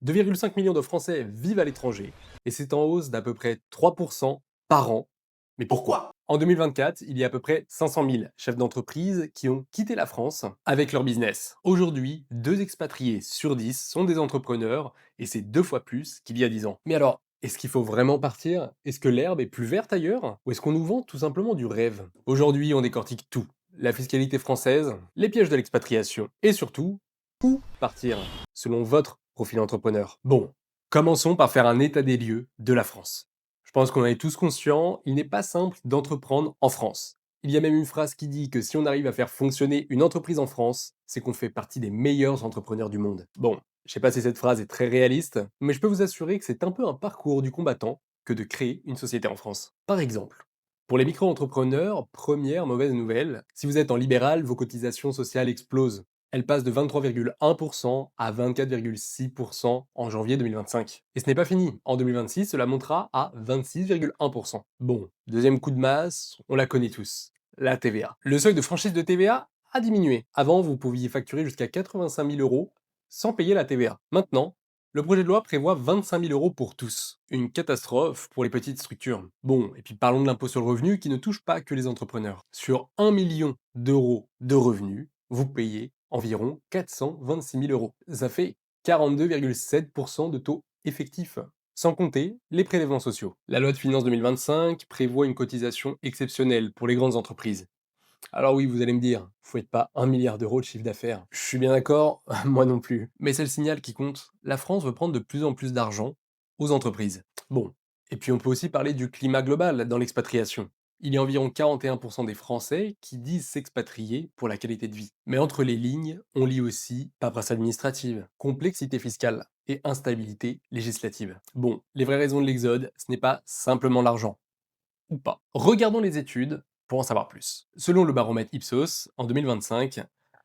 2,5 millions de Français vivent à l'étranger et c'est en hausse d'à peu près 3% par an. Mais pourquoi? En 2024, il y a à peu près 500 000 chefs d'entreprise qui ont quitté la France avec leur business. Aujourd'hui, 2 expatriés sur 10 sont des entrepreneurs et c'est 2 fois plus qu'il y a 10 ans. Mais alors, est-ce qu'il faut vraiment partir? Est-ce que l'herbe est plus verte ailleurs? Ou est-ce qu'on nous vend tout simplement du rêve? Aujourd'hui, on décortique tout. La fiscalité française, les pièges de l'expatriation et surtout, où partir selon votre profil entrepreneur? Bon, commençons par faire un état des lieux de la France. Je pense qu'on en est tous conscients, il n'est pas simple d'entreprendre en France. Il y a même une phrase qui dit que si on arrive à faire fonctionner une entreprise en France, c'est qu'on fait partie des meilleurs entrepreneurs du monde. Bon, je sais pas si cette phrase est très réaliste, mais je peux vous assurer que c'est un peu un parcours du combattant que de créer une société en France. Par exemple, pour les micro-entrepreneurs, première mauvaise nouvelle, si vous êtes en libéral, vos cotisations sociales explosent. Elles passent de 23,1% à 24,6% en janvier 2025. Et ce n'est pas fini. En 2026, cela montera à 26,1%. Bon, deuxième coup de masse, on la connaît tous. La TVA. Le seuil de franchise de TVA a diminué. Avant, vous pouviez facturer jusqu'à 85 000 euros sans payer la TVA. Maintenant, le projet de loi prévoit 25 000 euros pour tous. Une catastrophe pour les petites structures. Bon, et puis parlons de l'impôt sur le revenu qui ne touche pas que les entrepreneurs. Sur 1 million d'euros de revenus, vous payez environ 426 000 euros. Ça fait 42,7% de taux effectif. Sans compter les prélèvements sociaux. La loi de finances 2025 prévoit une cotisation exceptionnelle pour les grandes entreprises. Alors oui, vous allez me dire, vous faites pas 1 milliard d'euros de chiffre d'affaires. Je suis bien d'accord, moi non plus. Mais c'est le signal qui compte. La France veut prendre de plus en plus d'argent aux entreprises. Bon, et puis on peut aussi parler du climat global dans l'expatriation. Il y a environ 41% des Français qui disent s'expatrier pour la qualité de vie. Mais entre les lignes, on lit aussi paperasse administrative, complexité fiscale et instabilité législative. Bon, les vraies raisons de l'exode, ce n'est pas simplement l'argent ou pas. Regardons les études pour en savoir plus. Selon le baromètre Ipsos, en 2025,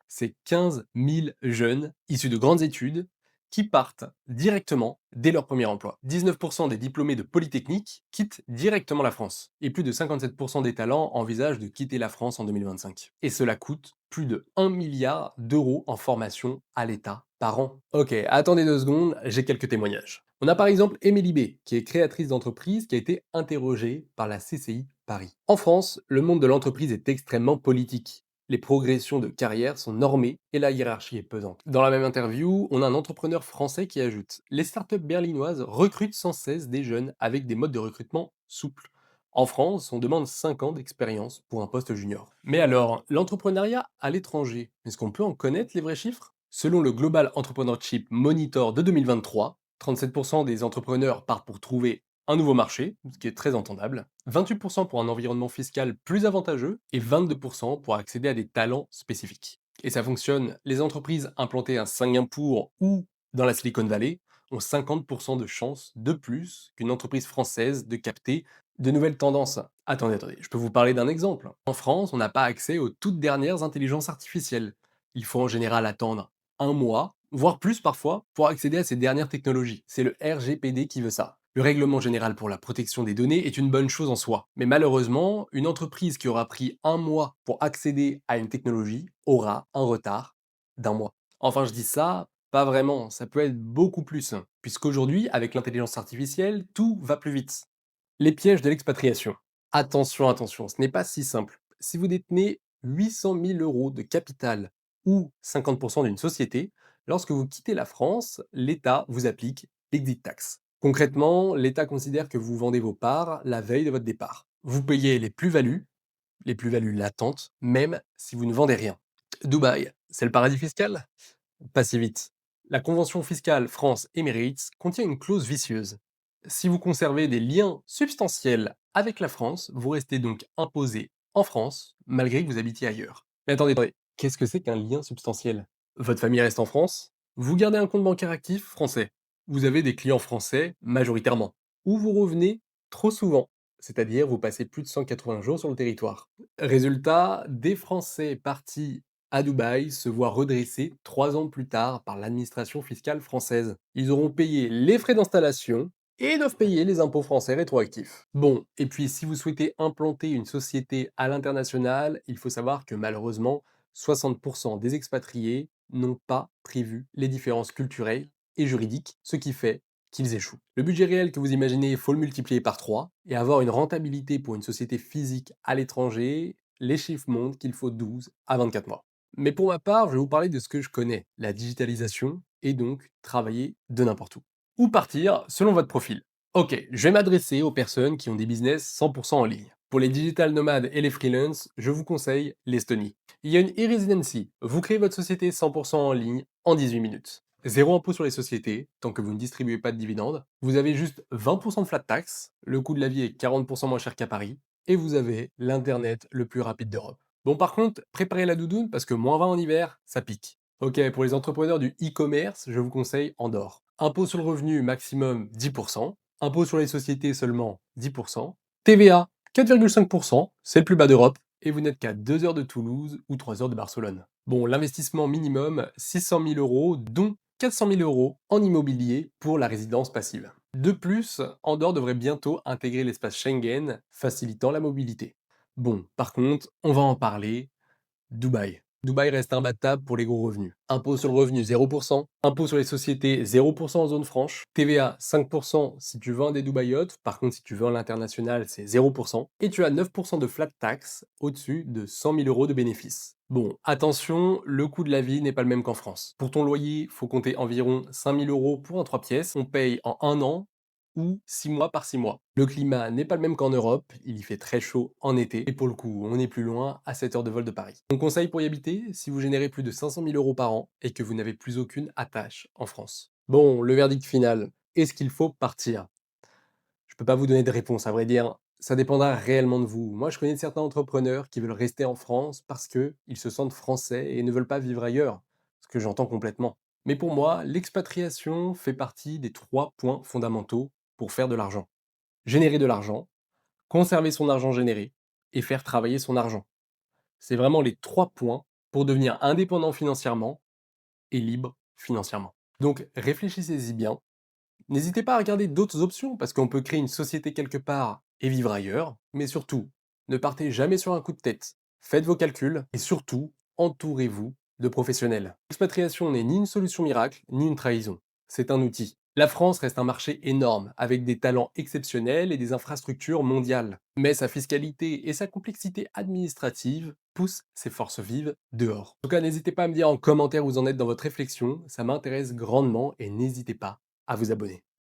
c'est 15 000 jeunes issus de grandes études qui partent directement dès leur premier emploi. 19% des diplômés de Polytechnique quittent directement la France. Et plus de 57% des talents envisagent de quitter la France en 2025. Et cela coûte plus de 1 milliard d'euros en formation à l'État par an. Ok, attendez 2 secondes, j'ai quelques témoignages. On a par exemple Émilie B, qui est créatrice d'entreprise, qui a été interrogée par la CCI Paris. En France, le monde de l'entreprise est extrêmement politique. Les progressions de carrière sont normées et la hiérarchie est pesante. Dans la même interview, on a un entrepreneur français qui ajoute: les startups berlinoises recrutent sans cesse des jeunes avec des modes de recrutement souples. En France, on demande 5 ans d'expérience pour un poste junior. Mais alors, l'entrepreneuriat à l'étranger, est-ce qu'on peut en connaître les vrais chiffres? Selon le Global Entrepreneurship Monitor de 2023, 37% des entrepreneurs partent pour trouver un nouveau marché, ce qui est très entendable, 28% pour un environnement fiscal plus avantageux et 22% pour accéder à des talents spécifiques. Et ça fonctionne, les entreprises implantées à Singapour ou dans la Silicon Valley ont 50% de chances de plus qu'une entreprise française de capter de nouvelles tendances. Attendez, je peux vous parler d'un exemple. En France, on n'a pas accès aux toutes dernières intelligences artificielles. Il faut en général attendre un mois, voire plus parfois, pour accéder à ces dernières technologies. C'est le RGPD qui veut ça. Le règlement général pour la protection des données est une bonne chose en soi. Mais malheureusement, une entreprise qui aura pris un mois pour accéder à une technologie aura un retard d'1 mois. Enfin, je dis ça, pas vraiment, ça peut être beaucoup plus. Puisqu'aujourd'hui, avec l'intelligence artificielle, tout va plus vite. Les pièges de l'expatriation. Attention, attention, ce n'est pas si simple. Si vous détenez 800 000 euros de capital ou 50% d'une société, lorsque vous quittez la France, l'État vous applique l'exit tax. Concrètement, l'État considère que vous vendez vos parts la veille de votre départ. Vous payez les plus-values latentes, même si vous ne vendez rien. Dubaï, c'est le paradis fiscal? Pas si vite. La convention fiscale France-Emirates contient une clause vicieuse. Si vous conservez des liens substantiels avec la France, vous restez donc imposé en France, malgré que vous habitiez ailleurs. Mais attendez, qu'est-ce que c'est qu'un lien substantiel? Votre famille reste en France, vous gardez un compte bancaire actif français, vous avez des clients français majoritairement, ou vous revenez trop souvent, c'est-à-dire vous passez plus de 180 jours sur le territoire. Résultat, des Français partis à Dubaï se voient redresser 3 ans plus tard par l'administration fiscale française. Ils auront payé les frais d'installation et doivent payer les impôts français rétroactifs. Bon, et puis si vous souhaitez implanter une société à l'international, il faut savoir que malheureusement, 60% des expatriés n'ont pas prévu les différences culturelles et juridiques, ce qui fait qu'ils échouent. Le budget réel que vous imaginez, il faut le multiplier par 3 et avoir une rentabilité pour une société physique à l'étranger, les chiffres montrent qu'il faut 12 à 24 mois. Mais pour ma part, je vais vous parler de ce que je connais, la digitalisation, et donc travailler de n'importe où. Où partir selon votre profil? Ok, je vais m'adresser aux personnes qui ont des business 100% en ligne. Pour les digital nomades et les freelances, je vous conseille l'Estonie. Il y a une e-residency. Vous créez votre société 100% en ligne en 18 minutes. Zéro impôt sur les sociétés, tant que vous ne distribuez pas de dividendes. Vous avez juste 20% de flat tax, le coût de la vie est 40% moins cher qu'à Paris, et vous avez l'Internet le plus rapide d'Europe. Bon, par contre, préparez la doudoune parce que -20 en hiver, ça pique. Ok, pour les entrepreneurs du e-commerce, je vous conseille Andorre. Impôt sur le revenu maximum 10%, impôt sur les sociétés seulement 10%, TVA 4,5%, c'est le plus bas d'Europe, et vous n'êtes qu'à 2 heures de Toulouse ou 3 heures de Barcelone. Bon, l'investissement minimum 600 000 euros, dont 400 000 euros en immobilier pour la résidence passive. De plus, Andorre devrait bientôt intégrer l'espace Schengen, facilitant la mobilité. Bon, par contre, on va en parler, Dubaï. Dubaï reste imbattable pour les gros revenus. Impôt sur le revenu 0%, impôt sur les sociétés 0% en zone franche, TVA 5% si tu vends des Dubaï Yachts, par contre si tu vends à l'international c'est 0%, et tu as 9% de flat tax au-dessus de 100 000 euros de bénéfices. Bon, attention, le coût de la vie n'est pas le même qu'en France. Pour ton loyer, faut compter environ 5 000 euros pour un 3 pièces, on paye en un an ou 6 mois par 6 mois. Le climat n'est pas le même qu'en Europe, il y fait très chaud en été, et pour le coup, on est plus loin, à 7 heures de vol de Paris. Mon conseil pour y habiter, si vous générez plus de 500 000 euros par an et que vous n'avez plus aucune attache en France. Bon, le verdict final, est-ce qu'il faut partir? Je peux pas vous donner de réponse, à vrai dire. Ça dépendra réellement de vous. Moi, je connais certains entrepreneurs qui veulent rester en France parce qu'ils se sentent français et ne veulent pas vivre ailleurs, ce que j'entends complètement. Mais pour moi, l'expatriation fait partie des 3 points fondamentaux pour faire de l'argent. Générer de l'argent, conserver son argent généré et faire travailler son argent. C'est vraiment les 3 points pour devenir indépendant financièrement et libre financièrement. Donc réfléchissez-y bien. N'hésitez pas à regarder d'autres options parce qu'on peut créer une société quelque part et vivre ailleurs, mais surtout, ne partez jamais sur un coup de tête. Faites vos calculs et surtout, entourez-vous de professionnels. L'expatriation n'est ni une solution miracle, ni une trahison. C'est un outil. La France reste un marché énorme, avec des talents exceptionnels et des infrastructures mondiales. Mais sa fiscalité et sa complexité administrative poussent ses forces vives dehors. En tout cas, n'hésitez pas à me dire en commentaire où vous en êtes dans votre réflexion, ça m'intéresse grandement et n'hésitez pas à vous abonner.